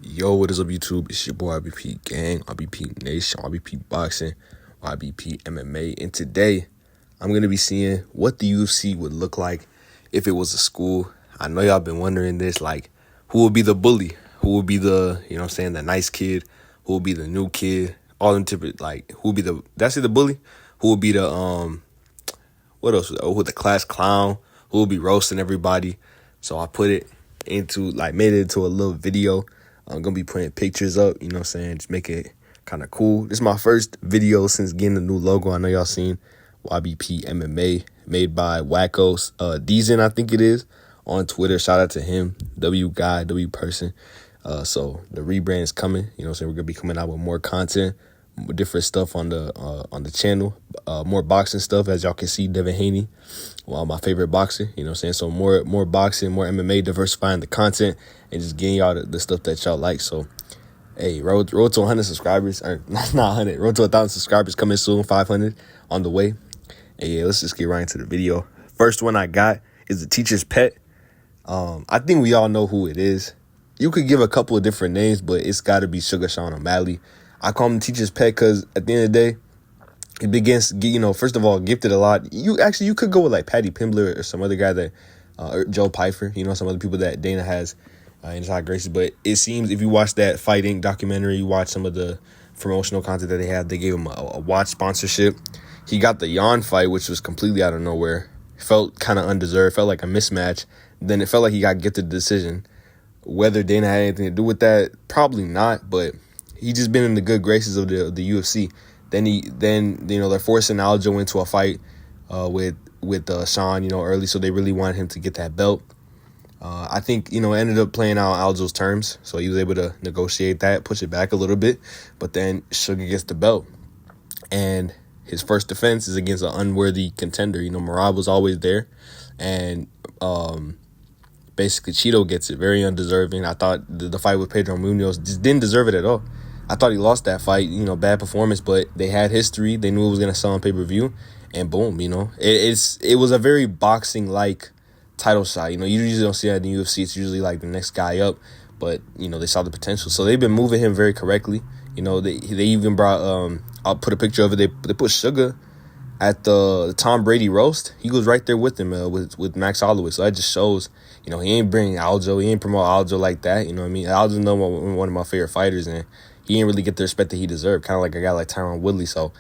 Yo, what is up, YouTube? It's your boy IBP Gang, IBP Nation, IBP Boxing, IBP MMA. And today, I'm going to be seeing what the UFC would look like if it was a school. I know y'all been wondering this, like, who would be the bully? Who would be the, the nice kid? Who would be the new kid? All them typical, like, who would be the, did I say the bully? Who would be the, what else? Who the class clown? Who would be roasting everybody? So I made it into a little video. I'm going to be putting pictures up, just make it kind of cool. This is my first video since getting the new logo. I know y'all seen YBP MMA, made by Wackos. Deezen, I think it is, on Twitter. Shout out to him, W guy, W person. So the rebrand is coming. We're going to be coming out with more content, different stuff on the channel, more boxing stuff. As y'all can see, Devin Haney, my favorite boxer, so more boxing, more MMA, diversifying the content and just getting y'all the stuff that y'all like. So hey, road to 100 subscribers, or not 100, road to 1,000 subscribers coming soon, 500 on the way. And yeah, let's just get right into the video. First one I got is the teacher's pet. I think we all know who it is. You could give a couple of different names, but it's got to be Sugar Sean O'Malley. I call him teacher's pet because at the end of the day, it begins, first of all, gifted a lot. You could go with like Paddy Pimblett or some other guy that, or Joe Pyfer, some other people that Dana has in his high graces. But it seems if you watch that Fight Inc. documentary, you watch some of the promotional content that they had, they gave him a watch sponsorship. He got the Yan fight, which was completely out of nowhere. Felt kind of undeserved, felt like a mismatch. Then it felt like he got gifted the decision. Whether Dana had anything to do with that, probably not, but he just been in the good graces of the UFC. Then they're forcing Aljo into a fight with Sean, early, so they really wanted him to get that belt. I think, it ended up playing out Aljo's terms, so he was able to negotiate that, push it back a little bit, but then Sugar gets the belt. And his first defense is against an unworthy contender. Merab was always there, and basically Cheeto gets it, very undeserving. I thought the fight with Pedro Munoz just didn't deserve it at all. I thought he lost that fight, bad performance, but they had history. They knew it was going to sell on pay-per-view, and boom, it was a very boxing-like title shot. You usually don't see that in the UFC. It's usually like the next guy up, but, they saw the potential. So they've been moving him very correctly. They even brought, I'll put a picture of it. They put Sugar at the Tom Brady roast. He was right there with him, with Max Holloway. So that just shows, he ain't bring Aljo. He ain't promote Aljo like that. Aljo's one of my favorite fighters, and he didn't really get the respect that he deserved, kind of like a guy like Tyron Woodley. So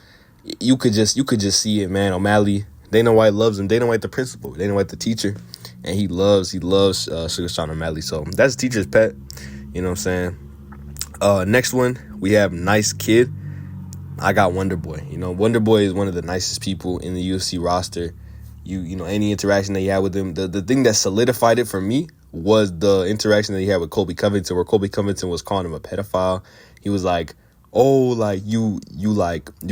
you could just see it, man. O'Malley, Dana White loves him. Dana White the principal, Dana White the teacher, and he loves Sugar Sean O'Malley. So that's teacher's pet. You know what I'm saying? Next one, we have Nice Kid. I got Wonder Boy. Wonder Boy is one of the nicest people in the UFC roster. Any interaction that you had with him, the thing that solidified it for me was the interaction that he had with Colby Covington, where Colby Covington was calling him a pedophile. He was like, oh, like you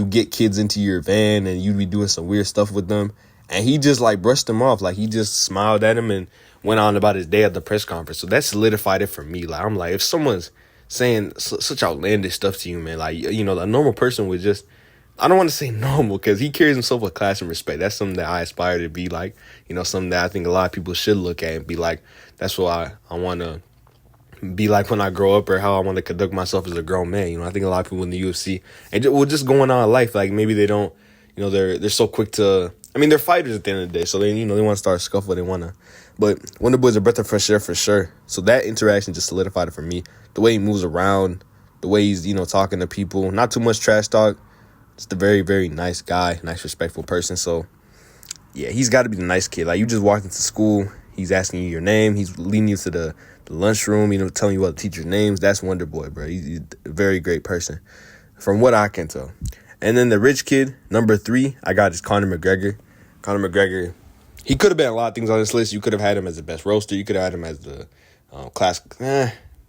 get kids into your van and you be doing some weird stuff with them. And he just like brushed him off. Like he just smiled at him and went on about his day at the press conference. So that solidified it for me. Like, I'm like, if someone's saying such outlandish stuff to you, man, like, a normal person would just, I don't want to say normal because he carries himself with class and respect. That's something that I aspire to be like, something that I think a lot of people should look at and be like, that's what I want to be like when I grow up, or how I want to conduct myself as a grown man. I think a lot of people in the UFC, and just going on in life, like maybe they don't, they're so quick to, they're fighters at the end of the day, so they, they want to start a scuffle, they want to, but Wonder Boy's a breath of fresh air for sure. So that interaction just solidified it for me. The way he moves around, the way he's, talking to people, not too much trash talk. Just a very, very nice guy, nice, respectful person. So, yeah, he's got to be the nice kid. Like, you just walked into school, he's asking you your name, he's leading you to the lunchroom, telling you all the teachers' names. That's Wonder Boy, bro. He's a very great person, from what I can tell. And then the rich kid, number 3, I got is Conor McGregor. Conor McGregor, he could have been a lot of things on this list. You could have had him as the best roaster. You could have had him as the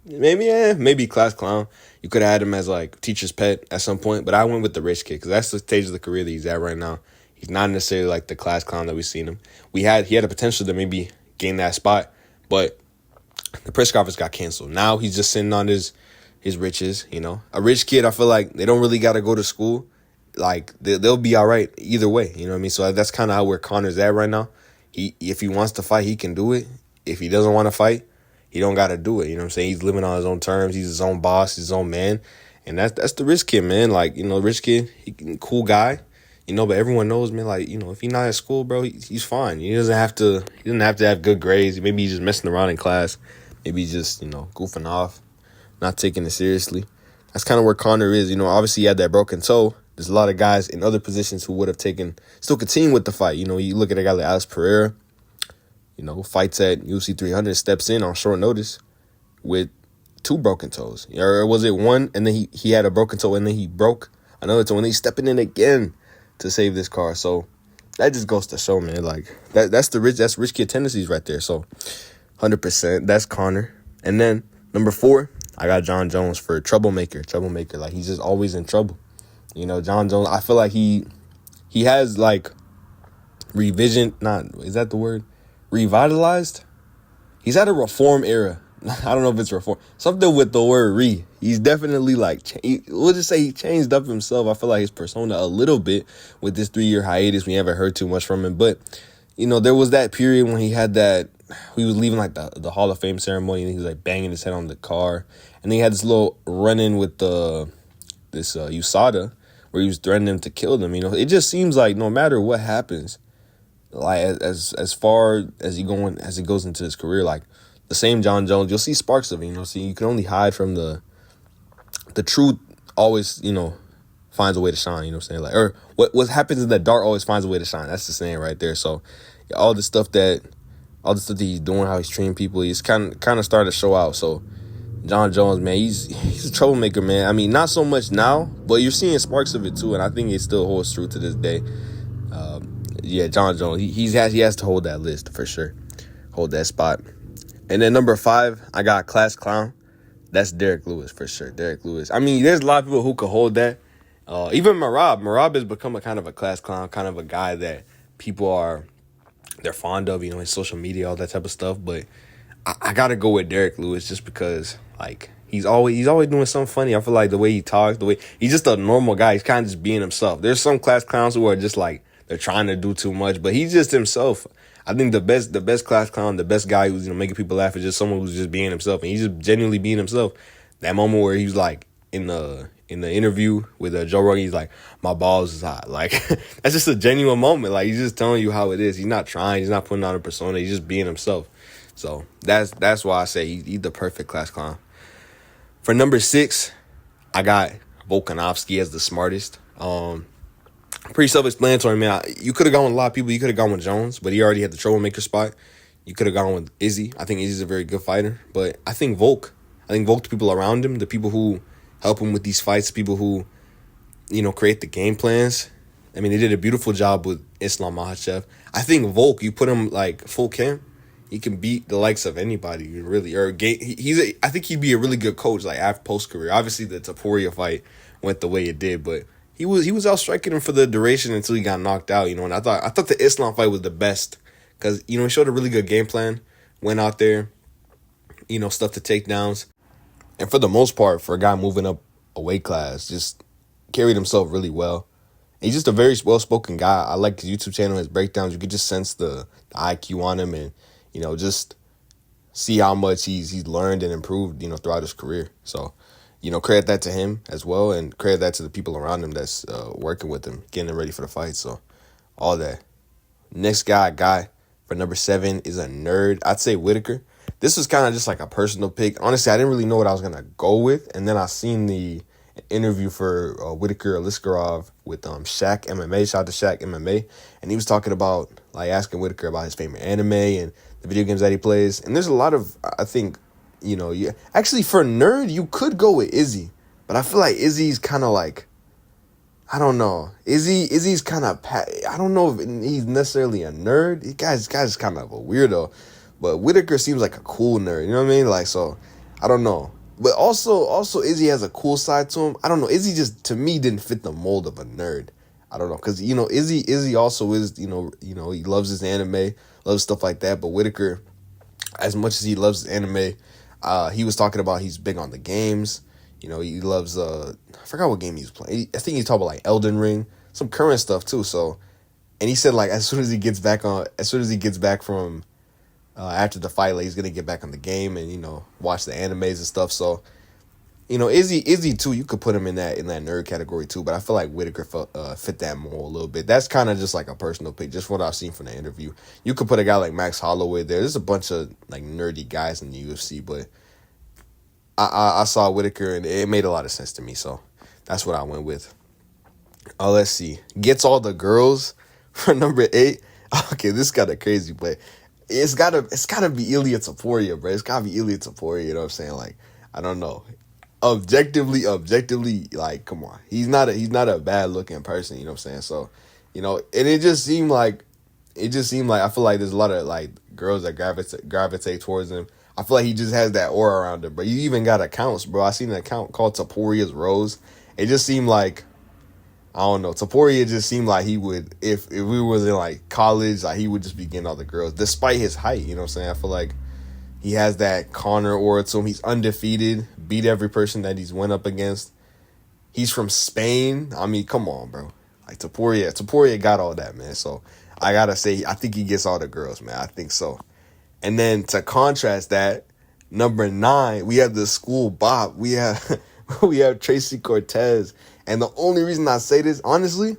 maybe class clown. You could have had him as like teacher's pet at some point, but I went with the rich kid because that's the stage of the career that he's at right now. He's not necessarily like the class clown that we've seen him. He had a potential to maybe gain that spot, but the press conference got canceled. Now he's just sitting on his riches. A rich kid, I feel like they don't really got to go to school. Like they'll be all right either way. You know what I mean? So that's kind of where Conor's at right now. If he wants to fight, he can do it. If he doesn't want to fight, he don't got to do it. You know what I'm saying? He's living on his own terms. He's his own boss, his own man. And that's the rich kid, man. Like, rich kid, cool guy. But everyone knows, man, like, if he's not at school, bro, he's fine. He doesn't have to have good grades. Maybe he's just messing around in class. Maybe he's just, goofing off, not taking it seriously. That's kind of where Conor is. Obviously he had that broken toe. There's a lot of guys in other positions who would have still continued with the fight. You look at a guy like Alex Pereira, fights at UFC 300, steps in on short notice with 2 broken toes. Or was it one, and then he had a broken toe, and then he broke another toe, and then he's stepping in again to save this car. So that just goes to show, man, like that's rich kid tendencies right there. So 100%, that's Conor. And then number 4, I got Jon Jones for troublemaker. Like, he's just always in trouble. Jon Jones, I feel like he has like revitalized. He's had a reform era. I don't know if it's reform. Something with the word re. He's definitely we'll just say he changed up himself. I feel like his persona a little bit with this 3-year hiatus. We haven't heard too much from him. But, there was that period when he was leaving like the Hall of Fame ceremony, and he was like banging his head on the car. And then he had this little run-in with this USADA where he was threatening him to kill them. It just seems like no matter what happens, like as far as he goes into his career, like the same Jon Jones, you'll see sparks of it. So you can only hide from the truth. Always, finds a way to shine. You know what I'm saying? Like, or what happens in the dark always finds a way to shine. That's the saying right there. So all the stuff that he's doing, how he's treating people, he's kind of starting to show out. So Jon Jones, man, he's a troublemaker, man. I mean, not so much now, but you're seeing sparks of it too, and I think it still holds true to this day. Jon Jones, he has to hold that list for sure, hold that spot. And then number 5, I got class clown. That's Derek Lewis for sure. Derek Lewis. I mean, there's a lot of people who could hold that. Even Merab. Merab has become a kind of a class clown, kind of a guy that people they're fond of, his social media, all that type of stuff. But I gotta go with Derek Lewis just because, like, he's always doing something funny. I feel like the way he talks, he's just a normal guy. He's kind of just being himself. There's some class clowns who are just like they're trying to do too much, but he's just himself. I think the best class clown, the best guy who's making people laugh is just someone who's just being himself, and he's just genuinely being himself. That moment where he was like in the interview with Joe Rogan, he's like, "My balls is hot." Like, that's just a genuine moment. Like, he's just telling you how it is. He's not trying. He's not putting on a persona. He's just being himself. So that's why I say he's the perfect class clown. For number 6, I got Volkanovski as the smartest. Pretty self-explanatory, man. You could have gone with a lot of people. You could have gone with Jones, but he already had the troublemaker spot. You could have gone with Izzy. I think Izzy's a very good fighter. But I think Volk, the people around him, the people who help him with these fights, people who, create the game plans. I mean, they did a beautiful job with Islam Makhachev. I think Volk, you put him like full camp, he can beat the likes of anybody, really. I think he'd be a really good coach, like after post-career. Obviously, the Topuria fight went the way it did, but he was outstriking him for the duration until he got knocked out, And I thought the Islam fight was the best because, he showed a really good game plan, went out there, stuff to takedowns. And for the most part, for a guy moving up a weight class, just carried himself really well. And he's just a very well-spoken guy. I like his YouTube channel, his breakdowns. You could just sense the IQ on him and, just see how much he's learned and improved, throughout his career. So, credit that to him as well, and credit that to the people around him that's working with him, getting him ready for the fight. So, all that. Next guy I got for number 7 is a nerd. I'd say Whitaker. This was kind of just like a personal pick. Honestly, I didn't really know what I was going to go with. And then I seen the interview for Whitaker Aliskerov with Shaq MMA. Shout out to Shaq MMA. And he was talking about, like, asking Whitaker about his favorite anime and the video games that he plays. And there's a lot of, I think, actually for nerd, you could go with Izzy. But I feel like Izzy's kind of like, I don't know. Izzy's kind of, I don't know if he's necessarily a nerd. The guy's kind of a weirdo. But Whitaker seems like a cool nerd. You know what I mean? Like, so, I don't know. But also Izzy has a cool side to him. I don't know. Izzy just, to me, didn't fit the mold of a nerd. I don't know. Because, Izzy also is, he loves his anime, loves stuff like that. But Whitaker, as much as he loves his anime, he was talking about he's big on the games. He loves, I forgot what game he was playing. I think he's talking about, like, Elden Ring, some current stuff, too. So, and he said, like, as soon as he gets back from after the fight, like he's gonna get back on the game and watch the animes and stuff. So Izzy too. You could put him in that nerd category too. But I feel like Whitaker fit that mold a little bit. That's kind of just like a personal pick, just what I've seen from the interview. You could put a guy like Max Holloway there. There's a bunch of like nerdy guys in the UFC, but I saw Whitaker and it made a lot of sense to me. So that's what I went with. Let's see. Gets all the girls for number 8. Okay, this is kind of crazy, but it's gotta be Ilia Topuria, bro. It's gotta be Ilia Topuria. You know what I'm saying? Like, I don't know. Objectively, like, come on. He's not a bad looking person. You know what I'm saying? So, and it just seemed like I feel like there's a lot of like girls that gravitate towards him. I feel like he just has that aura around him. But you even got accounts, bro. I seen an account called Topuria's Rose. It just seemed like, I don't know. Topuria just seemed like he would, if we was in like college, like he would just be getting all the girls, despite his height. You know what I'm saying? I feel like he has that Conor aura to him. He's undefeated, beat every person that he's went up against. He's from Spain. I mean, come on, bro. Like Topuria got all that, man. So I gotta say, I think he gets all the girls, man. I think so. And then to contrast that, number 9, we have the school bop. We have Tracy Cortez. And the only reason I say this, honestly,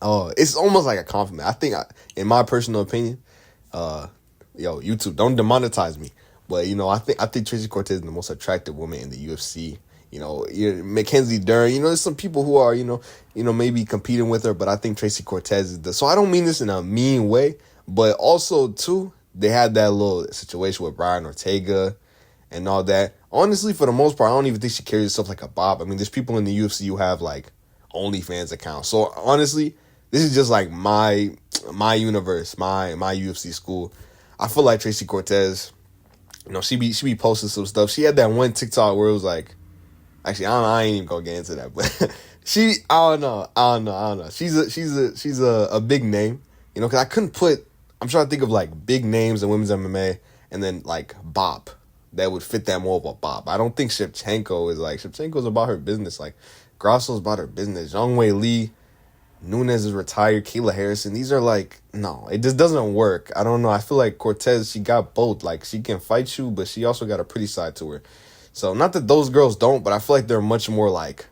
it's almost like a compliment. I think, in my personal opinion, YouTube, don't demonetize me. But, I think Tracy Cortez is the most attractive woman in the UFC. Mackenzie Dern, there's some people who are, maybe competing with her, but I think Tracy Cortez is so I don't mean this in a mean way, but also, too, they had that little situation with Brian Ortega and all that. Honestly, for the most part, I don't even think she carries herself like a bop. I mean, there's people in the UFC who have like OnlyFans accounts. So honestly, this is just like my universe, my UFC school. I feel like Tracy Cortez, she be posting some stuff. She had that one TikTok where it was like, actually, I ain't even gonna get into that, but I don't know. She's a big name, because I couldn't put. I'm trying to think of like big names in women's MMA and then like bop that would fit that more of a bop. I don't think Shevchenko's about her business. Like, Grasso's about her business. Zhang Wei Li, Nunes is retired. Kayla Harrison. These are like, no, it just doesn't work. I don't know. I feel like Cortez, she got both. Like, she can fight you, but she also got a pretty side to her. So, not that those girls don't, but I feel like they're much more like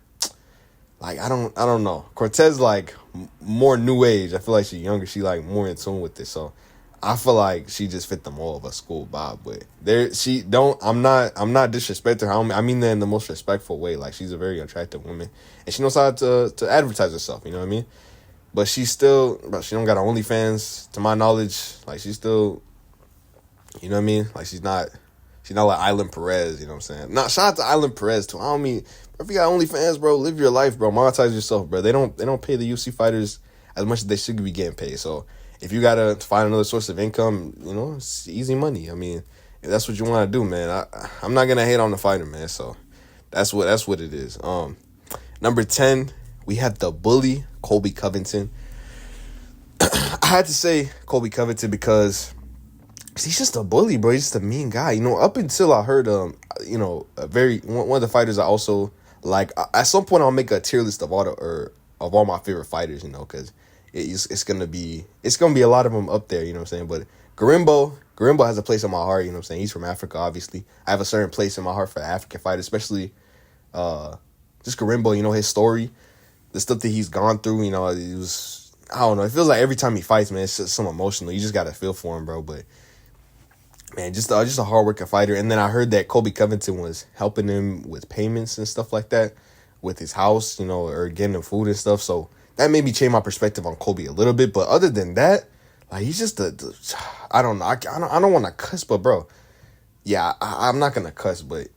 I don't know. Cortez, like, more new age. I feel like she's younger. She, like, more in tune with it. So, I feel like she just fit the mold of a school Bob, but I'm not disrespecting her. I mean that in the most respectful way. Like, she's a very attractive woman, and she knows how to advertise herself. You know what I mean? But she don't got her OnlyFans, to my knowledge. Like, she's still, you know what I mean? Like, she's not like Island Perez. You know what I'm saying? Shout out to Island Perez too. I don't mean, if you got OnlyFans, bro, live your life, bro. Monetize yourself, bro. They don't pay the UFC fighters as much as they should be getting paid. So, if you gotta find another source of income, it's easy money. I mean, if that's what you want to do, man, I'm not gonna hate on the fighter, man. So that's what it is. Number 10, we have the bully, Colby Covington. I had to say Colby Covington because he's just a bully, bro. He's just a mean guy. Up until I heard one of the fighters I also like. At some point, I'll make a tier list of all my favorite fighters, because it's gonna be a lot of them up there, you know what I'm saying? But Garimbo has a place in my heart, you know what I'm saying? He's from Africa, obviously. I have a certain place in my heart for the African fight, especially just Garimbo, his story, the stuff that he's gone through, it was, I don't know, it feels like every time he fights, man, it's just some emotional. You just gotta feel for him, bro. But man, just a hard-working fighter. And then I heard that Colby Covington was helping him with payments and stuff like that, with his house, or getting him food and stuff. So that made me change my perspective on Colby a little bit. But other than that, like, he's just I don't know. I don't want to cuss, but bro, yeah, I'm not gonna cuss, but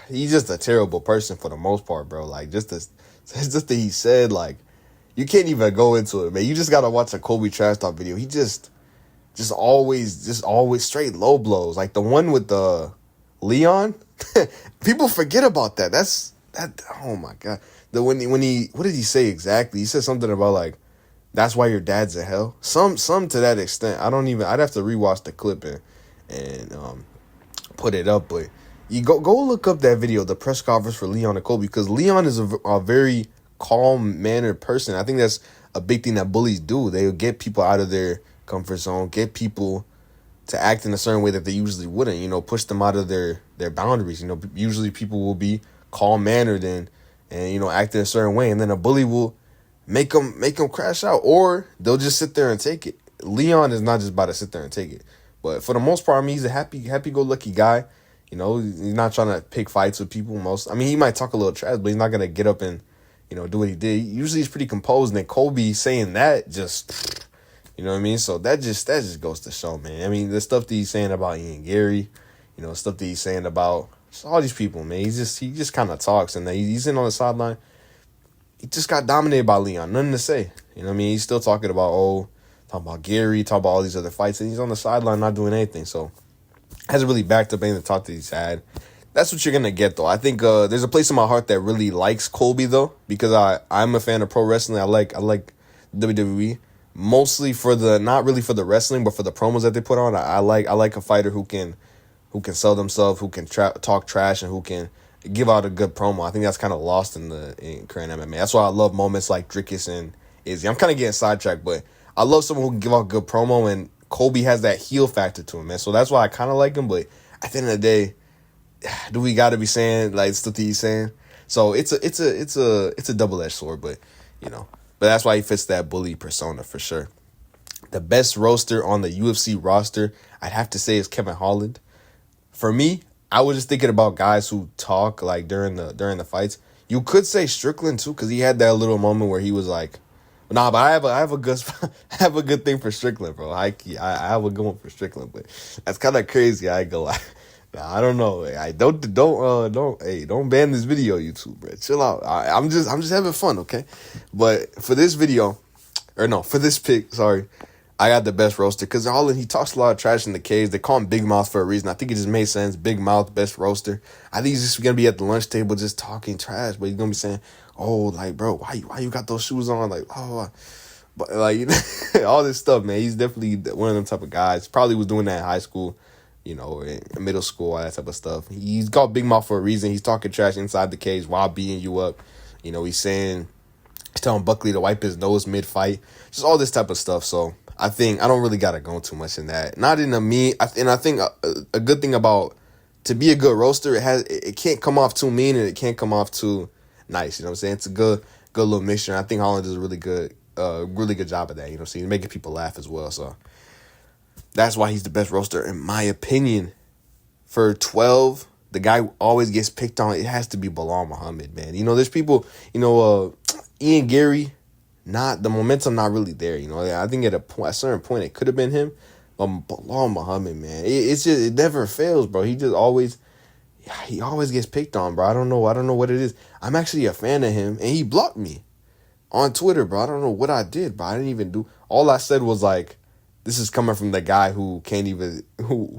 he's just a terrible person for the most part, bro. Like, just that he said, like, you can't even go into it, man. You just gotta watch a Colby trash talk video. He just always straight low blows. Like the one with the Leon, people forget about that. Oh my God. When he what did he say exactly? He said something about like, that's why your dad's in hell. Some to that extent. I'd have to rewatch the clip and put it up. But you go look up that video, the press conference for Leon and Colby, because Leon is a very calm mannered person. I think that's a big thing that bullies do. They get people out of their comfort zone, get people to act in a certain way that they usually wouldn't, push them out of their boundaries. Usually people will be calm mannered and act in a certain way, and then a bully will make them crash out, or they'll just sit there and take it. Leon is not just about to sit there and take it, but for the most part, I mean, he's a happy go lucky guy. He's not trying to pick fights with people. He might talk a little trash, but he's not gonna get up and do what he did. Usually he's pretty composed, and then Kobe saying that just, what I mean? So that just goes to show, man. I mean, the stuff that he's saying about Ian Gary, stuff that he's saying about all these people, man. He just kind of talks, and then he's in on the sideline. He just got dominated by Leon. Nothing to say. He's still talking about Gary, talking about all these other fights, and he's on the sideline not doing anything. So hasn't really backed up any of the talk that he's had. That's what you're gonna get, though. I think there's a place in my heart that really likes Colby, though, because I'm a fan of pro wrestling. I like WWE mostly for not really for the wrestling, but for the promos that they put on. I like a fighter who can sell themselves, who can talk trash, and who can give out a good promo. I think that's kind of lost in current MMA. That's why I love moments like Dricus and Izzy. I'm kind of getting sidetracked, but I love someone who can give out good promo, and Colby has that heel factor to him, man. So that's why I kind of like him. But at the end of the day, do we got to be saying like stuff that he's saying? So it's a double-edged sword, but that's why he fits that bully persona for sure. The best roaster on the UFC roster, I'd have to say, is Kevin Holland. For me, I was just thinking about guys who talk like during the fights. You could say Strickland too, because he had that little moment where he was like, "Nah," but I have a good I have a good thing for Strickland, bro. I have a good one for Strickland, but that's kind of crazy. I go, I don't know. I don't ban this video, YouTube, bro. Chill out. I'm just having fun, okay? But for this video, for this pick, sorry, I got the best roaster because Holland, he talks a lot of trash in the cage. They call him Big Mouth for a reason. I think it just made sense. Big Mouth, best roaster. I think he's just gonna be at the lunch table just talking trash, but he's gonna be saying, "Oh, like, bro, why you got those shoes on?" Like, oh, but like all this stuff, man. He's definitely one of them type of guys. Probably was doing that in high school, in middle school, all that type of stuff. He's got Big Mouth for a reason. He's talking trash inside the cage while beating you up. He's telling Buckley to wipe his nose mid-fight. Just all this type of stuff. So I think I don't really got to go too much in that. Not in and I think a good thing about to be a good roaster, it can't come off too mean and it can't come off too nice. You know what I'm saying? It's a good little mixture. And I think Holland does a really good job of that. So he's making people laugh as well. So that's why he's the best roaster in my opinion. For 12, the guy who always gets picked on, it has to be Belal Muhammad, man. There's people, Ian Gary, the momentum not really there. I think at a certain point it could have been him, but Belal Muhammad, man, it never fails, bro. He always gets picked on, bro. I don't know what it is. I'm actually a fan of him, and he blocked me on Twitter, bro. I don't know what I did, bro. I didn't even do. All I said was like, this is coming from the guy who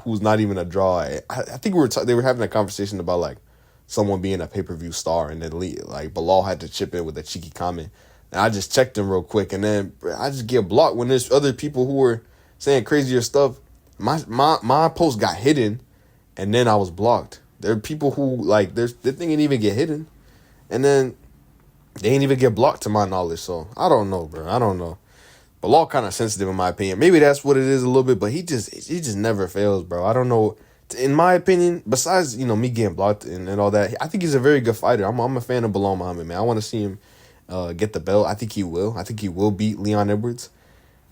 who's not even a draw. I think they were having a conversation about like someone being a pay-per-view star, and then like Belal had to chip in with a cheeky comment. And I just checked him real quick, and then I just get blocked when there's other people who were saying crazier stuff. My post got hidden, and then I was blocked. There are people who like their thing didn't even get hidden, and then they didn't even get blocked to my knowledge. So I don't know, bro. I don't know. Belal kind of sensitive in my opinion. Maybe that's what it is a little bit, but he just never fails, bro. I don't know. In my opinion, besides me getting blocked and all that, I think he's a very good fighter. I'm a fan of Belal Muhammad, man. I want to see him get the belt. I think he will. I think he will beat Leon Edwards.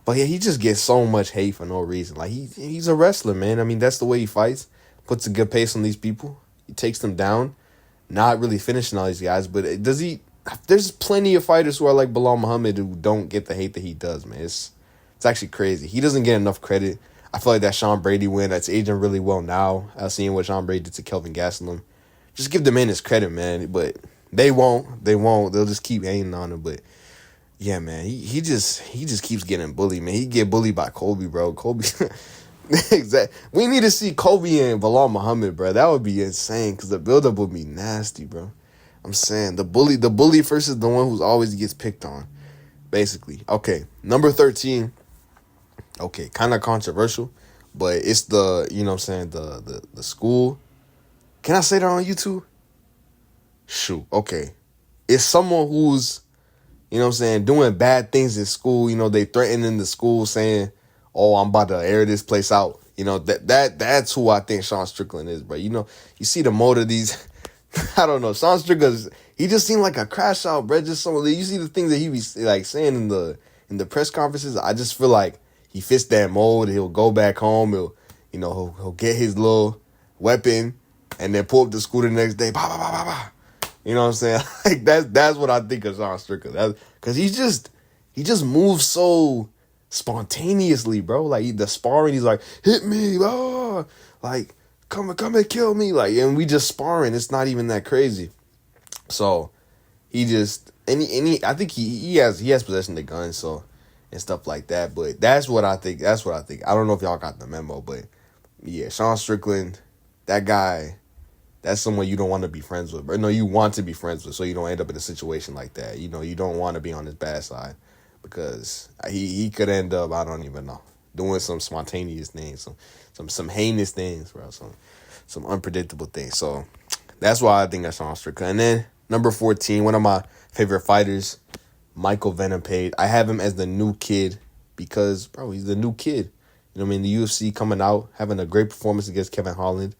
But yeah, he just gets so much hate for no reason. Like he's a wrestler, man. I mean, that's the way he fights. Puts a good pace on these people. He takes them down. Not really finishing all these guys, but does he? There's plenty of fighters who are like Belal Muhammad who don't get the hate that he does, man. It's actually crazy. He doesn't get enough credit. I feel like that Sean Brady win, that's aging really well now. Seeing what Sean Brady did to Kelvin Gastelum. Just give the man his credit, man. But they won't. They'll just keep hating on him. But yeah, man, he just keeps getting bullied, man. He get bullied by Colby, bro. Colby. Exactly. We need to see Colby and Belal Muhammad, bro. That would be insane because the buildup would be nasty, bro. I'm saying the bully versus the one who always gets picked on, basically. Okay, number 13. Okay, kind of controversial, but it's the the school. Can I say that on YouTube? Shoot. Okay, it's someone who's doing bad things in school. They threatening the school saying, "Oh, I'm about to air this place out." You know, that's who I think Sean Strickland is, bro. You know, you see the mode of these. I don't know. Sean Strickland, he just seemed like a crash out, bro. Just some. You see the things that he be like saying in the press conferences. I just feel like he fits that mold. He'll go back home. He'll get his little weapon and then pull up to school the next day. Bah, bah, bah, bah, bah. You know what I'm saying? Like that's what I think of Sean Strickland. Because he just moves so spontaneously, bro. Like the sparring, he's like, hit me, like come and kill me, like, and we just sparring. It's not even that crazy. So he just I think he has possession of the gun, so and stuff like that. But that's what I think. I don't know if y'all got the memo, but yeah, Sean Strickland, that guy, that's someone you don't want to be friends with. But no, you want to be friends with, so you don't end up in a situation like that. You know, you don't want to be on his bad side because he could end up, I don't even know, doing some spontaneous things, some heinous things, bro, some unpredictable things. So that's why I think that's Sean Strickland. And then number 14, one of my favorite fighters, Michael Venom Page. I have him as the new kid because, bro, he's the new kid. You know what I mean? The UFC coming out, having a great performance against Kevin Holland.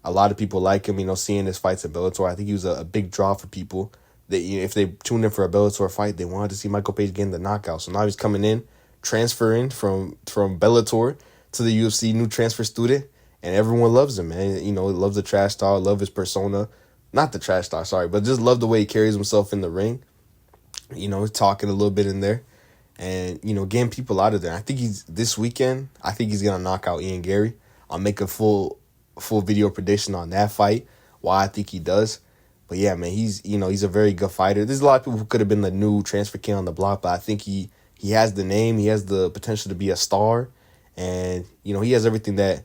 A lot of people like him, you know, seeing his fights in Bellator. I think he was a big draw for people. That, you know, if they tuned in for a Bellator fight, they wanted to see Michael Page getting the knockout. So now he's coming in, transferring from Bellator to the UFC, new transfer student, and everyone loves him, man. You know, loves the trash talk, love his persona. Not the trash talk, sorry, but just love the way he carries himself in the ring. You know, talking a little bit in there. And, you know, getting people out of there. I think this weekend, I think he's going to knock out Ian Gary. I'll make a full video prediction on that fight, why I think he does. But yeah, man, he's a very good fighter. There's a lot of people who could have been the new transfer king on the block, but I think he has the name, he has the potential to be a star, and, you know, he has everything that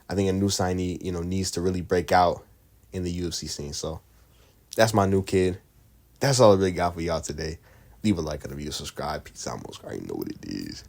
I think a new signee, you know, needs to really break out in the UFC scene. So that's my new kid. That's all I really got for y'all today. Leave a like on the video, subscribe. Peace out, most. I already know what it is.